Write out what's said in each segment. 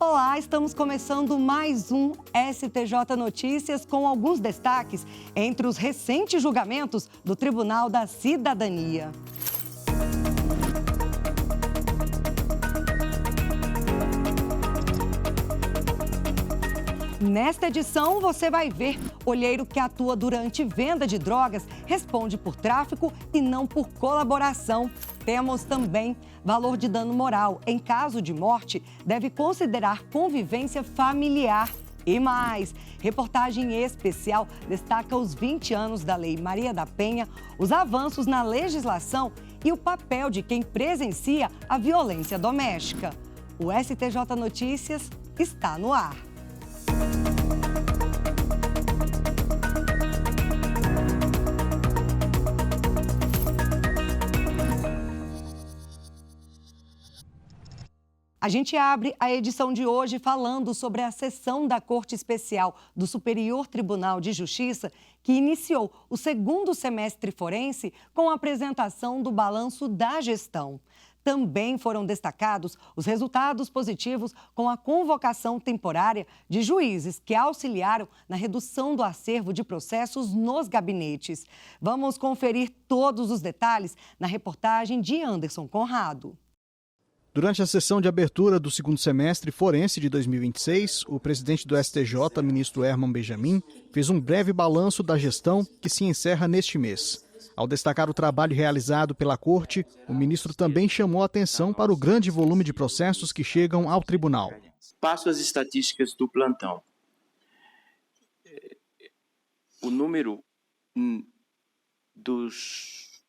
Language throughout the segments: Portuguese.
Olá, estamos começando mais um STJ Notícias com alguns destaques entre os recentes julgamentos do Tribunal da Cidadania. Nesta edição, você vai ver olheiro que atua durante venda de drogas responde por tráfico e não por colaboração. Temos também valor de dano moral. Em caso de morte, deve considerar convivência familiar. E mais, reportagem especial destaca os 20 anos da Lei Maria da Penha, os avanços na legislação e o papel de quem presencia a violência doméstica. O STJ Notícias está no ar. A gente abre a edição de hoje falando sobre a sessão da Corte Especial do Superior Tribunal de Justiça, que iniciou o segundo semestre forense com a apresentação do balanço da gestão. Também foram destacados os resultados positivos com a convocação temporária de juízes que auxiliaram na redução do acervo de processos nos gabinetes. Vamos conferir todos os detalhes na reportagem de Anderson Conrado. Durante a sessão de abertura do segundo semestre forense de 2026, o presidente do STJ, ministro Herman Benjamin, fez um breve balanço da gestão que se encerra neste mês. Ao destacar o trabalho realizado pela Corte, o ministro também chamou a atenção para o grande volume de processos que chegam ao tribunal. Passo as estatísticas do plantão. O número dos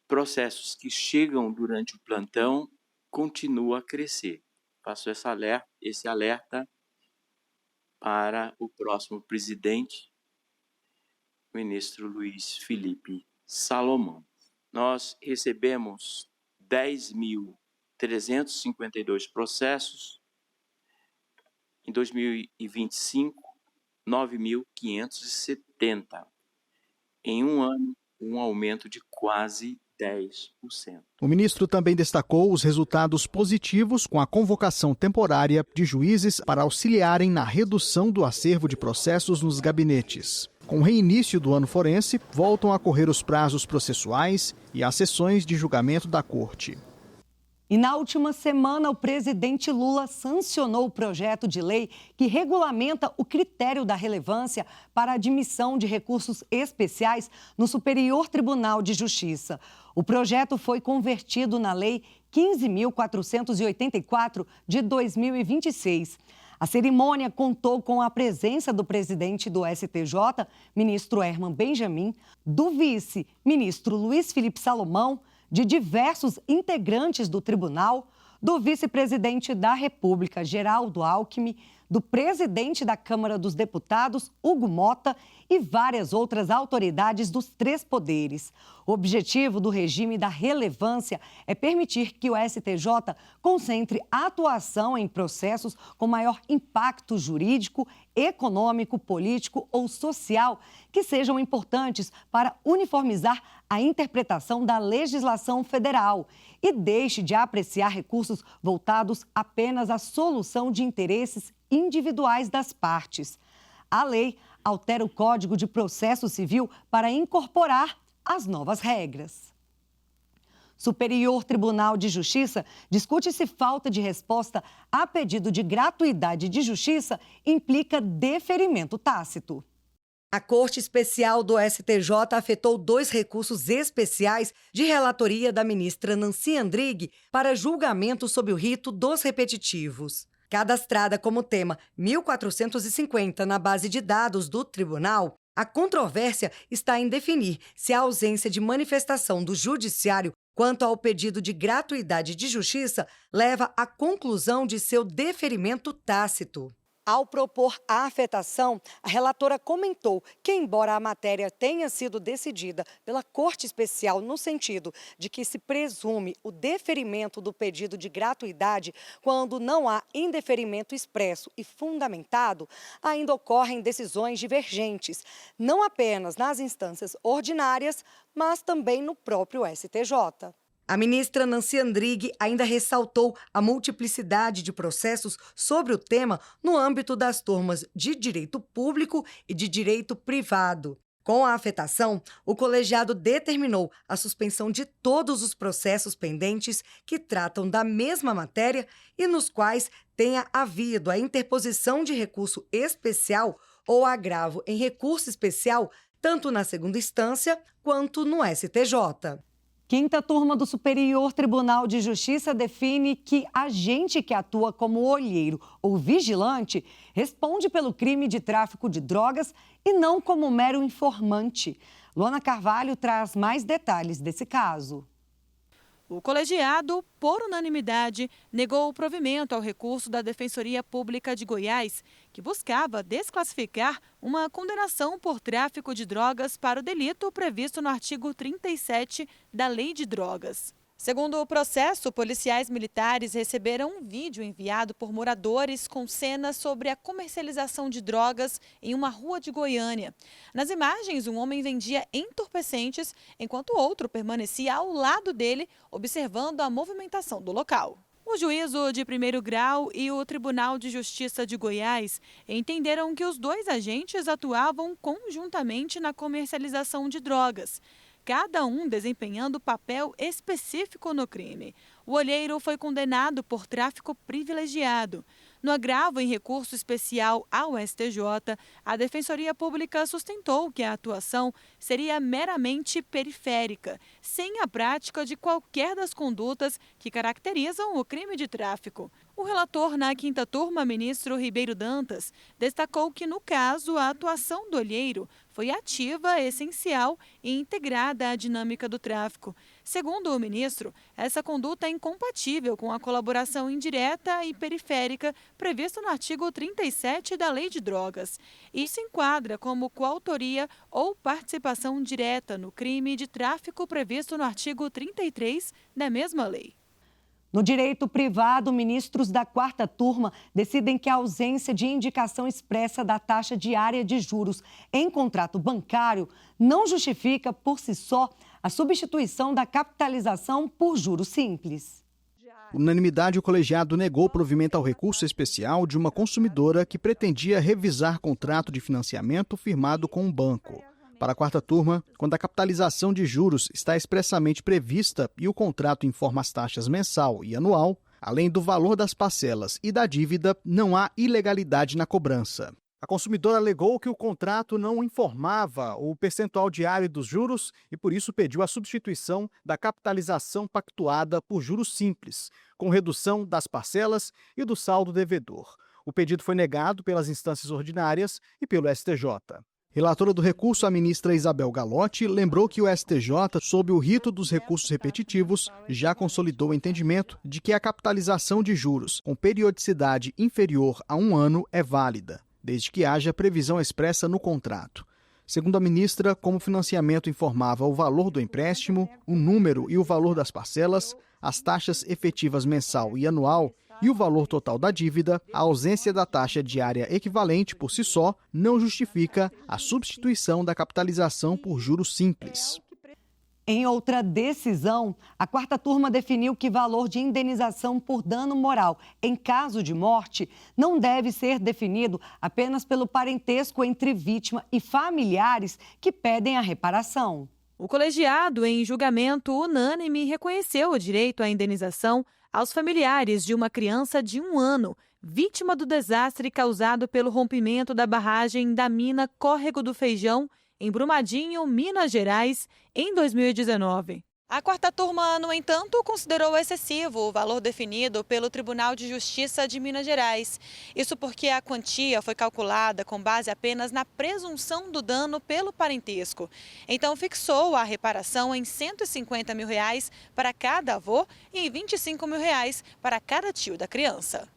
processos que chegam durante o plantão continua a crescer. Faço esse alerta para o próximo presidente, o ministro Luiz Felipe Salomão. Nós recebemos 10.352 processos. Em 2025, 9.570. Em um ano, um aumento de quase 10%. O ministro também destacou os resultados positivos com a convocação temporária de juízes para auxiliarem na redução do acervo de processos nos gabinetes. Com o reinício do ano forense, voltam a correr os prazos processuais e as sessões de julgamento da Corte. E na última semana, o presidente Lula sancionou o projeto de lei que regulamenta o critério da relevância para a admissão de recursos especiais no Superior Tribunal de Justiça. O projeto foi convertido na Lei 15.484 de 2026. A cerimônia contou com a presença do presidente do STJ, ministro Herman Benjamin, do vice-ministro Luiz Felipe Salomão, de diversos integrantes do tribunal, do vice-presidente da República, Geraldo Alckmin, do presidente da Câmara dos Deputados, Hugo Mota, e várias outras autoridades dos três poderes. O objetivo do regime da relevância é permitir que o STJ concentre a atuação em processos com maior impacto jurídico, econômico, político ou social, que sejam importantes para uniformizar a interpretação da legislação federal e deixe de apreciar recursos voltados apenas à solução de interesses individuais das partes. A lei altera o Código de Processo Civil para incorporar as novas regras. Superior Tribunal de Justiça discute se falta de resposta a pedido de gratuidade de justiça implica deferimento tácito. A Corte Especial do STJ afetou 2 recursos especiais de relatoria da ministra Nancy Andrighi para julgamento sob o rito dos repetitivos. Cadastrada como tema 1450 na base de dados do tribunal, a controvérsia está em definir se a ausência de manifestação do judiciário quanto ao pedido de gratuidade de justiça leva à conclusão de seu deferimento tácito. Ao propor a afetação, a relatora comentou que, embora a matéria tenha sido decidida pela Corte Especial no sentido de que se presume o deferimento do pedido de gratuidade quando não há indeferimento expresso e fundamentado, ainda ocorrem decisões divergentes, não apenas nas instâncias ordinárias, mas também no próprio STJ. A ministra Nancy Andrighi ainda ressaltou a multiplicidade de processos sobre o tema no âmbito das turmas de direito público e de direito privado. Com a afetação, o colegiado determinou a suspensão de todos os processos pendentes que tratam da mesma matéria e nos quais tenha havido a interposição de recurso especial ou agravo em recurso especial, tanto na segunda instância quanto no STJ. Quinta turma do Superior Tribunal de Justiça define que agente que atua como olheiro ou vigilante responde pelo crime de tráfico de drogas e não como mero informante. Luana Carvalho traz mais detalhes desse caso. O colegiado, por unanimidade, negou o provimento ao recurso da Defensoria Pública de Goiás, que buscava desclassificar uma condenação por tráfico de drogas para o delito previsto no artigo 37 da Lei de Drogas. Segundo o processo, policiais militares receberam um vídeo enviado por moradores com cenas sobre a comercialização de drogas em uma rua de Goiânia. Nas imagens, um homem vendia entorpecentes, enquanto outro permanecia ao lado dele, observando a movimentação do local. O juízo de primeiro grau e o Tribunal de Justiça de Goiás entenderam que os dois agentes atuavam conjuntamente na comercialização de drogas, cada um desempenhando papel específico no crime. O olheiro foi condenado por tráfico privilegiado. No agravo em recurso especial ao STJ, a Defensoria Pública sustentou que a atuação seria meramente periférica, sem a prática de qualquer das condutas que caracterizam o crime de tráfico. O relator na quinta turma, ministro Ribeiro Dantas, destacou que, no caso, a atuação do olheiro foi ativa, essencial e integrada à dinâmica do tráfico. Segundo o ministro, essa conduta é incompatível com a colaboração indireta e periférica prevista no artigo 37 da Lei de Drogas e se enquadra como coautoria ou participação direta no crime de tráfico previsto no artigo 33 da mesma lei. No direito privado, ministros da quarta turma decidem que a ausência de indicação expressa da taxa diária de juros em contrato bancário não justifica, por si só, a substituição da capitalização por juros simples. Unanimidade, o colegiado negou provimento ao recurso especial de uma consumidora que pretendia revisar contrato de financiamento firmado com um banco. Para a quarta turma, quando a capitalização de juros está expressamente prevista e o contrato informa as taxas mensal e anual, além do valor das parcelas e da dívida, não há ilegalidade na cobrança. A consumidora alegou que o contrato não informava o percentual diário dos juros e, por isso, pediu a substituição da capitalização pactuada por juros simples, com redução das parcelas e do saldo devedor. O pedido foi negado pelas instâncias ordinárias e pelo STJ. Relatora do recurso, a ministra Isabel Galotti, lembrou que o STJ, sob o rito dos recursos repetitivos, já consolidou o entendimento de que a capitalização de juros com periodicidade inferior a 1 ano é válida, desde que haja previsão expressa no contrato. Segundo a ministra, como o financiamento informava o valor do empréstimo, o número e o valor das parcelas, as taxas efetivas mensal e anual e o valor total da dívida, a ausência da taxa diária equivalente por si só não justifica a substituição da capitalização por juros simples. Em outra decisão, a quarta turma definiu que valor de indenização por dano moral em caso de morte não deve ser definido apenas pelo parentesco entre vítima e familiares que pedem a reparação. O colegiado, em julgamento unânime, reconheceu o direito à indenização aos familiares de uma criança de 1 ano, vítima do desastre causado pelo rompimento da barragem da mina Córrego do Feijão, em Brumadinho, Minas Gerais, em 2019. A quarta turma, no entanto, considerou excessivo o valor definido pelo Tribunal de Justiça de Minas Gerais. Isso porque a quantia foi calculada com base apenas na presunção do dano pelo parentesco. Então, fixou a reparação em R$ 150 mil para cada avô e em R$ 25 mil para cada tio da criança.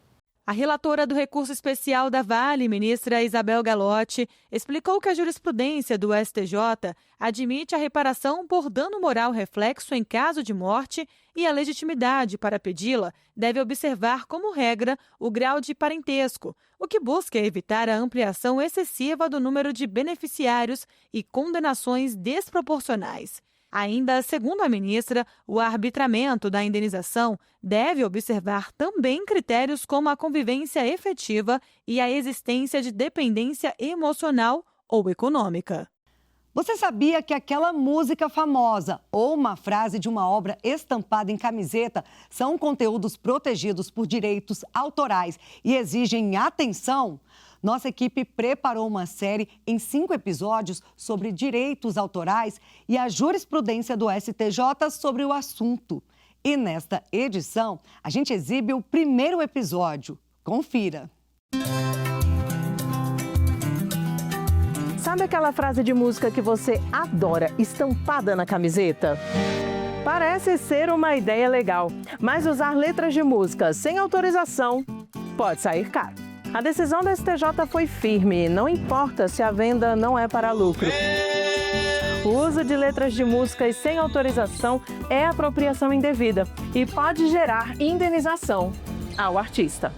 A relatora do recurso especial da Vale, ministra Isabel Galotti, explicou que a jurisprudência do STJ admite a reparação por dano moral reflexo em caso de morte e a legitimidade para pedi-la deve observar como regra o grau de parentesco, o que busca evitar a ampliação excessiva do número de beneficiários e condenações desproporcionais. Ainda segundo a ministra, o arbitramento da indenização deve observar também critérios como a convivência efetiva e a existência de dependência emocional ou econômica. Você sabia que aquela música famosa ou uma frase de uma obra estampada em camiseta são conteúdos protegidos por direitos autorais e exigem atenção? Nossa equipe preparou uma série em 5 episódios sobre direitos autorais e a jurisprudência do STJ sobre o assunto. E nesta edição, a gente exibe o primeiro episódio. Confira! Sabe aquela frase de música que você adora, estampada na camiseta? Parece ser uma ideia legal, mas usar letras de música sem autorização pode sair caro. A decisão da STJ foi firme, não importa se a venda não é para lucro. O uso de letras de músicas sem autorização é apropriação indevida e pode gerar indenização ao artista.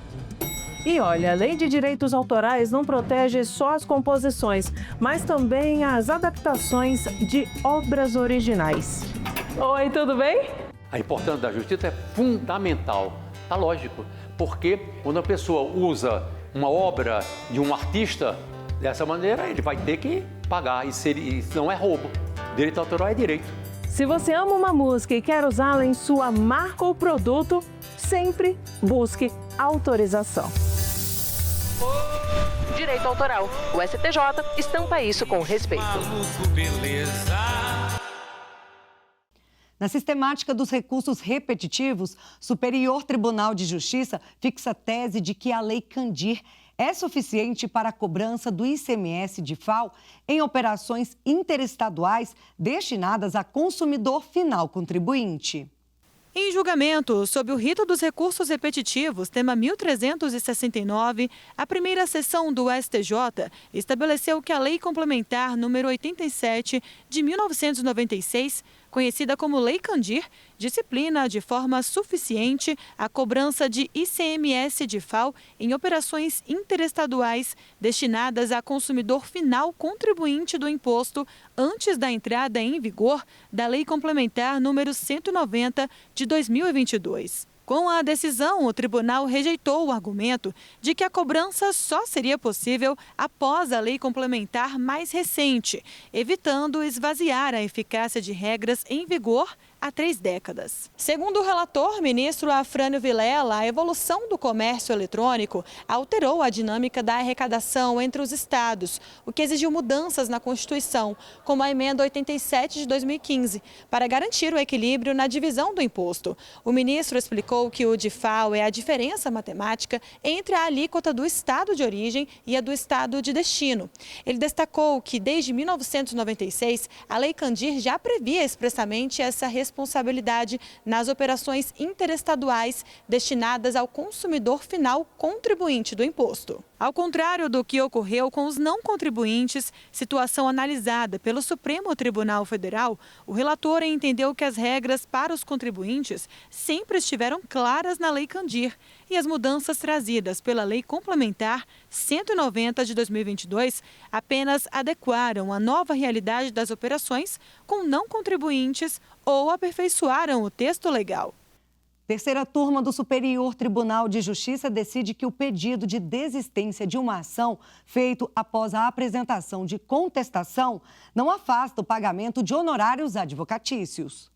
E olha, a Lei de Direitos Autorais não protege só as composições, mas também as adaptações de obras originais. Oi, tudo bem? A importância da justiça é fundamental, tá lógico, porque quando a pessoa usa uma obra de um artista dessa maneira, ele vai ter que pagar, isso não é roubo. Direito autoral é direito. Se você ama uma música e quer usá-la em sua marca ou produto, sempre busque autorização. Direito autoral. O STJ estampa isso com respeito. Na sistemática dos recursos repetitivos, Superior Tribunal de Justiça fixa a tese de que a Lei Candir é suficiente para a cobrança do ICMS de FAO em operações interestaduais destinadas a consumidor final contribuinte. Em julgamento sob o rito dos recursos repetitivos, tema 1369, a primeira sessão do STJ estabeleceu que a Lei Complementar número 87 de 1996, conhecida como Lei Candir, disciplina de forma suficiente a cobrança de ICMS de FAO em operações interestaduais destinadas a consumidor final contribuinte do imposto antes da entrada em vigor da Lei Complementar número 190 de 2022. Com a decisão, o tribunal rejeitou o argumento de que a cobrança só seria possível após a lei complementar mais recente, evitando esvaziar a eficácia de regras em vigor há 3 décadas. Segundo o relator, ministro Afrânio Vilela, a evolução do comércio eletrônico alterou a dinâmica da arrecadação entre os estados, o que exigiu mudanças na Constituição, como a emenda 87 de 2015, para garantir o equilíbrio na divisão do imposto. O ministro explicou que o de FAO é a diferença matemática entre a alíquota do estado de origem e a do estado de destino. Ele destacou que, desde 1996, a Lei Candir já previa expressamente essa responsabilidade nas operações interestaduais destinadas ao consumidor final contribuinte do imposto. Ao contrário do que ocorreu com os não contribuintes, situação analisada pelo Supremo Tribunal Federal, o relator entendeu que as regras para os contribuintes sempre estiveram claras na Lei Candir e as mudanças trazidas pela Lei Complementar 190 de 2022 apenas adequaram a nova realidade das operações com não contribuintes ou aperfeiçoaram o texto legal. Terceira turma do Superior Tribunal de Justiça decide que o pedido de desistência de uma ação feito após a apresentação de contestação não afasta o pagamento de honorários advocatícios.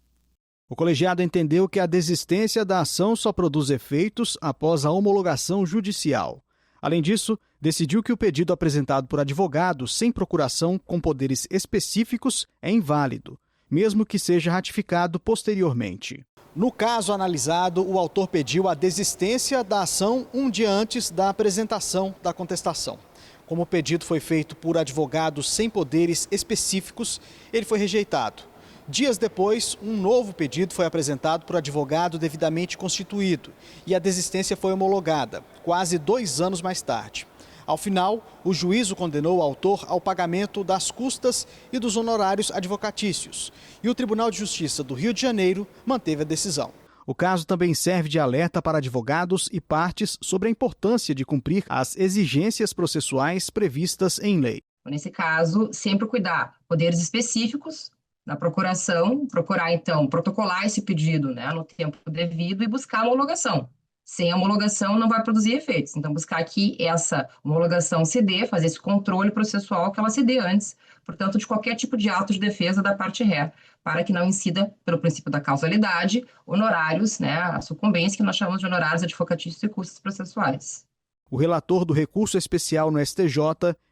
O colegiado entendeu que a desistência da ação só produz efeitos após a homologação judicial. Além disso, decidiu que o pedido apresentado por advogado sem procuração com poderes específicos é inválido, mesmo que seja ratificado posteriormente. No caso analisado, o autor pediu a desistência da ação um dia antes da apresentação da contestação. Como o pedido foi feito por advogados sem poderes específicos, ele foi rejeitado. Dias depois, um novo pedido foi apresentado por advogado devidamente constituído e a desistência foi homologada, quase 2 anos mais tarde. Ao final, o juízo condenou o autor ao pagamento das custas e dos honorários advocatícios. E o Tribunal de Justiça do Rio de Janeiro manteve a decisão. O caso também serve de alerta para advogados e partes sobre a importância de cumprir as exigências processuais previstas em lei. Nesse caso, sempre cuidar poderes específicos na procuração, procurar, então, protocolar esse pedido, né, no tempo devido e buscar a homologação. Sem a homologação, não vai produzir efeitos. Então, buscar que essa homologação se dê, fazer esse controle processual que ela se dê antes, portanto, de qualquer tipo de ato de defesa da parte ré, para que não incida, pelo princípio da causalidade, honorários, né, a sucumbência, que nós chamamos de honorários advocatícios e custos processuais. O relator do recurso especial no STJ,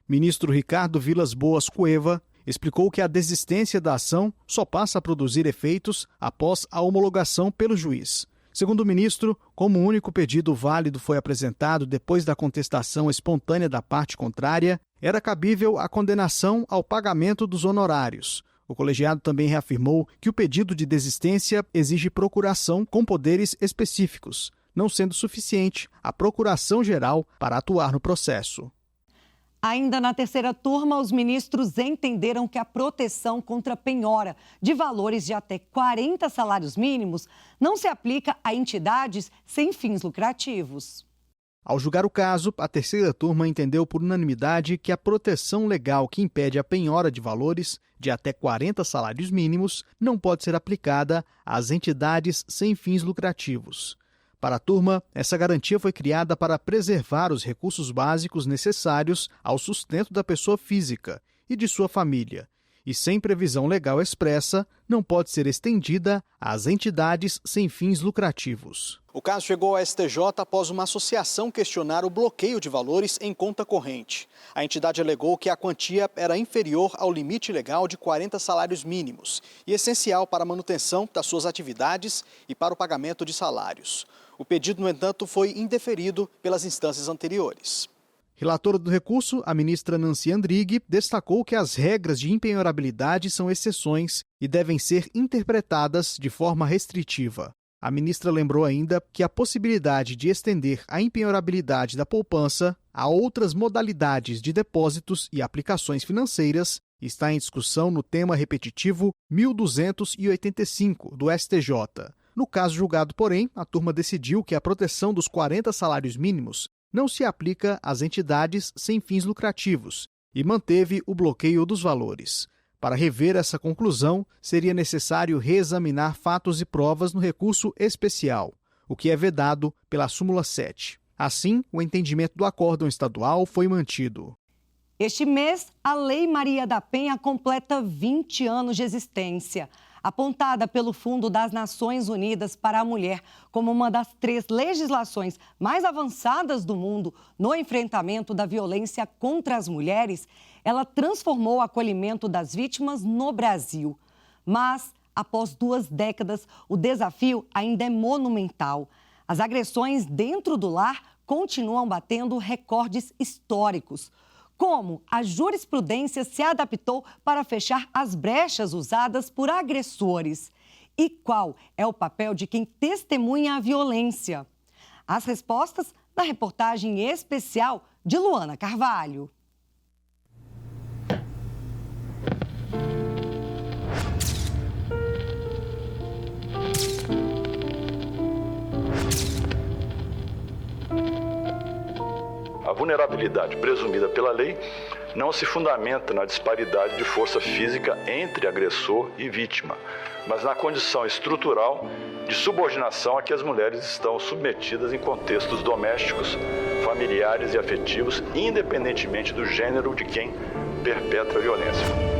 ministro Ricardo Vilas Boas Cueva, explicou que a desistência da ação só passa a produzir efeitos após a homologação pelo juiz. Segundo o ministro, como o único pedido válido foi apresentado depois da contestação espontânea da parte contrária, era cabível a condenação ao pagamento dos honorários. O colegiado também reafirmou que o pedido de desistência exige procuração com poderes específicos, não sendo suficiente a procuração geral para atuar no processo. Ainda na terceira turma, os ministros entenderam que a proteção contra penhora de valores de até 40 salários mínimos não se aplica a entidades sem fins lucrativos. Ao julgar o caso, a terceira turma entendeu por unanimidade que a proteção legal que impede a penhora de valores de até 40 salários mínimos não pode ser aplicada às entidades sem fins lucrativos. Para a turma, essa garantia foi criada para preservar os recursos básicos necessários ao sustento da pessoa física e de sua família, e sem previsão legal expressa, não pode ser estendida às entidades sem fins lucrativos. O caso chegou ao STJ após uma associação questionar o bloqueio de valores em conta corrente. A entidade alegou que a quantia era inferior ao limite legal de 40 salários mínimos e essencial para a manutenção das suas atividades e para o pagamento de salários. O pedido, no entanto, foi indeferido pelas instâncias anteriores. Relatora do recurso, a ministra Nancy Andrighi, destacou que as regras de impenhorabilidade são exceções e devem ser interpretadas de forma restritiva. A ministra lembrou ainda que a possibilidade de estender a impenhorabilidade da poupança a outras modalidades de depósitos e aplicações financeiras está em discussão no tema repetitivo 1285 do STJ. No caso julgado, porém, a turma decidiu que a proteção dos 40 salários mínimos não se aplica às entidades sem fins lucrativos e manteve o bloqueio dos valores. Para rever essa conclusão, seria necessário reexaminar fatos e provas no recurso especial, o que é vedado pela súmula 7. Assim, o entendimento do acórdão estadual foi mantido. Este mês, a Lei Maria da Penha completa 20 anos de existência. Apontada pelo Fundo das Nações Unidas para a Mulher como uma das 3 legislações mais avançadas do mundo no enfrentamento da violência contra as mulheres, ela transformou o acolhimento das vítimas no Brasil. Mas, após 2 décadas, o desafio ainda é monumental. As agressões dentro do lar continuam batendo recordes históricos. Como a jurisprudência se adaptou para fechar as brechas usadas por agressores? E qual é o papel de quem testemunha a violência? As respostas na reportagem especial de Luana Carvalho. A vulnerabilidade presumida pela lei não se fundamenta na disparidade de força física entre agressor e vítima, mas na condição estrutural de subordinação a que as mulheres estão submetidas em contextos domésticos, familiares e afetivos, independentemente do gênero de quem perpetra a violência.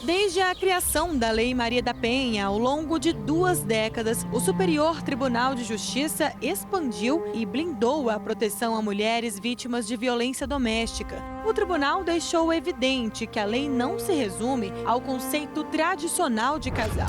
Desde a criação da Lei Maria da Penha, ao longo de 2 décadas, o Superior Tribunal de Justiça expandiu e blindou a proteção a mulheres vítimas de violência doméstica. O tribunal deixou evidente que a lei não se resume ao conceito tradicional de casal.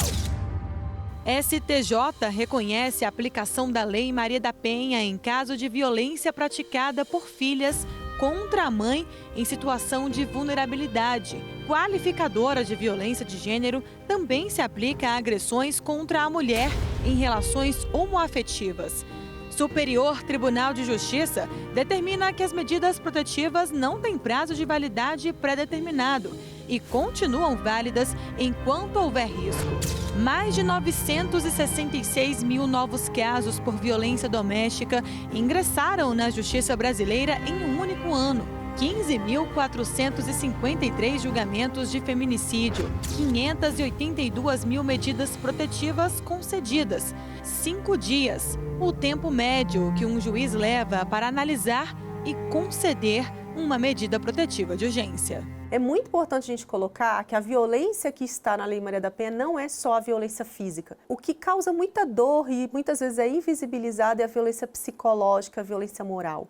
STJ reconhece a aplicação da Lei Maria da Penha em caso de violência praticada por filhas contra a mãe em situação de vulnerabilidade. Qualificadora de violência de gênero também se aplica a agressões contra a mulher em relações homoafetivas. Superior Tribunal de Justiça determina que as medidas protetivas não têm prazo de validade pré-determinado e continuam válidas enquanto houver risco. Mais de 966 mil novos casos por violência doméstica ingressaram na Justiça brasileira em um único ano. 15.453 julgamentos de feminicídio, 582 mil medidas protetivas concedidas. 5 dias, o tempo médio que um juiz leva para analisar e conceder uma medida protetiva de urgência. É muito importante a gente colocar que a violência que está na Lei Maria da Penha não é só a violência física. O que causa muita dor e muitas vezes é invisibilizada é a violência psicológica, a violência moral.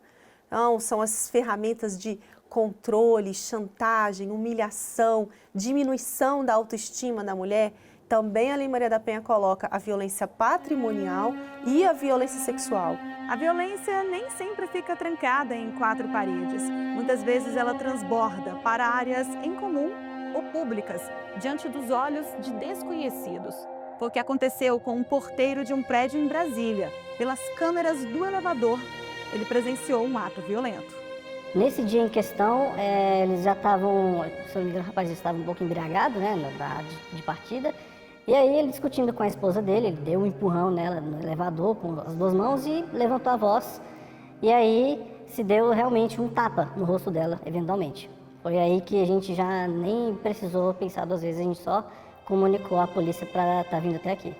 Então, são as ferramentas de controle, chantagem, humilhação, diminuição da autoestima da mulher. Também a Lei Maria da Penha coloca a violência patrimonial e a violência sexual. A violência nem sempre fica trancada em 4 paredes. Muitas vezes ela transborda para áreas em comum ou públicas, diante dos olhos de desconhecidos. Foi o que aconteceu com um porteiro de um prédio em Brasília. Pelas câmeras do elevador, ele presenciou um ato violento. Nesse dia em questão, eles já estavam, se não me engano, o rapaz estava um pouco embriagado, né, de partida. E aí, ele discutindo com a esposa dele, ele deu um empurrão nela no elevador com as 2 mãos e levantou a voz. E aí, se deu realmente um tapa no rosto dela, eventualmente. Foi aí que a gente já nem precisou pensar 2 vezes, a gente só comunicou à polícia para estar vindo até aqui.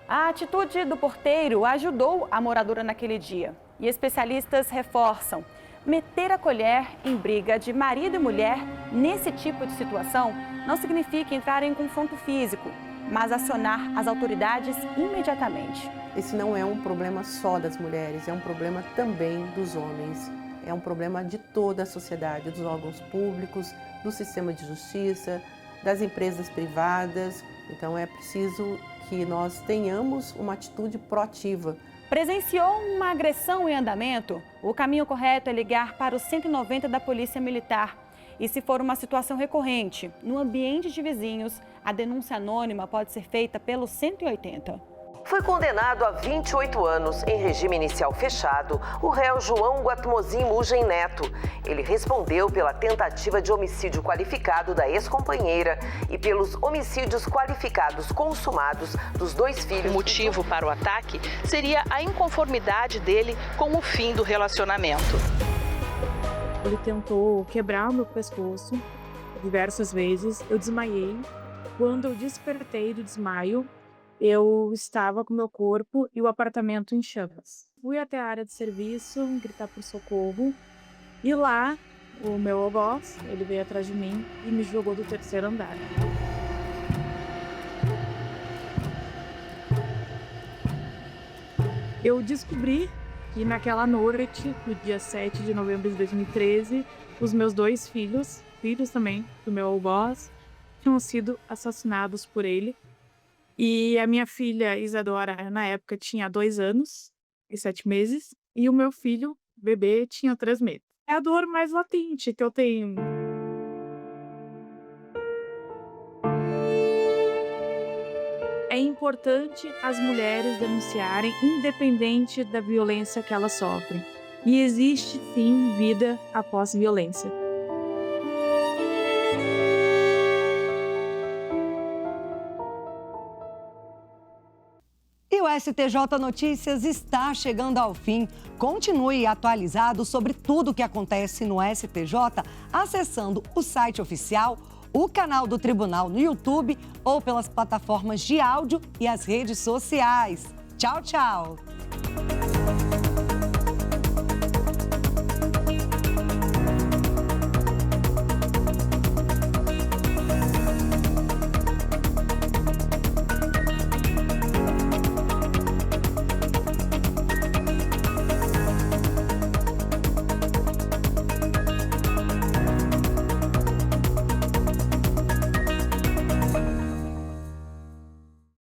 A atitude do porteiro ajudou a moradora naquele dia. E especialistas reforçam: meter a colher em briga de marido e mulher nesse tipo de situação não significa entrar em confronto físico, mas acionar as autoridades imediatamente. Esse não é um problema só das mulheres, é um problema também dos homens. É um problema de toda a sociedade, dos órgãos públicos, do sistema de justiça, das empresas privadas. Então é preciso que nós tenhamos uma atitude proativa. Presenciou uma agressão em andamento? O caminho correto é ligar para o 190 da Polícia Militar. E se for uma situação recorrente, no ambiente de vizinhos, a denúncia anônima pode ser feita pelo 180. Foi condenado a 28 anos em regime inicial fechado o réu João Guatumozin Mugem Neto. Ele respondeu pela tentativa de homicídio qualificado da ex-companheira e pelos homicídios qualificados consumados dos 2 filhos. O motivo para o ataque seria a inconformidade dele com o fim do relacionamento. Ele tentou quebrar o meu pescoço diversas vezes. Eu desmaiei. Quando eu despertei do desmaio, eu estava com meu corpo e o apartamento em chamas. Fui até a área de serviço, gritar por socorro. E lá, o meu algoz, ele veio atrás de mim e me jogou do 3º andar. Eu descobri que naquela noite, no dia 7 de novembro de 2013, os meus 2 filhos também do meu algoz, tinham sido assassinados por ele. E a minha filha Isadora, na época, tinha 2 anos e 7 meses. E o meu filho, bebê, tinha 3 meses. É a dor mais latente que eu tenho. É importante as mulheres denunciarem, independente da violência que elas sofrem. E existe, sim, vida após violência. E o STJ Notícias está chegando ao fim. Continue atualizado sobre tudo o que acontece no STJ acessando o site oficial, o canal do Tribunal no YouTube ou pelas plataformas de áudio e as redes sociais. Tchau, tchau!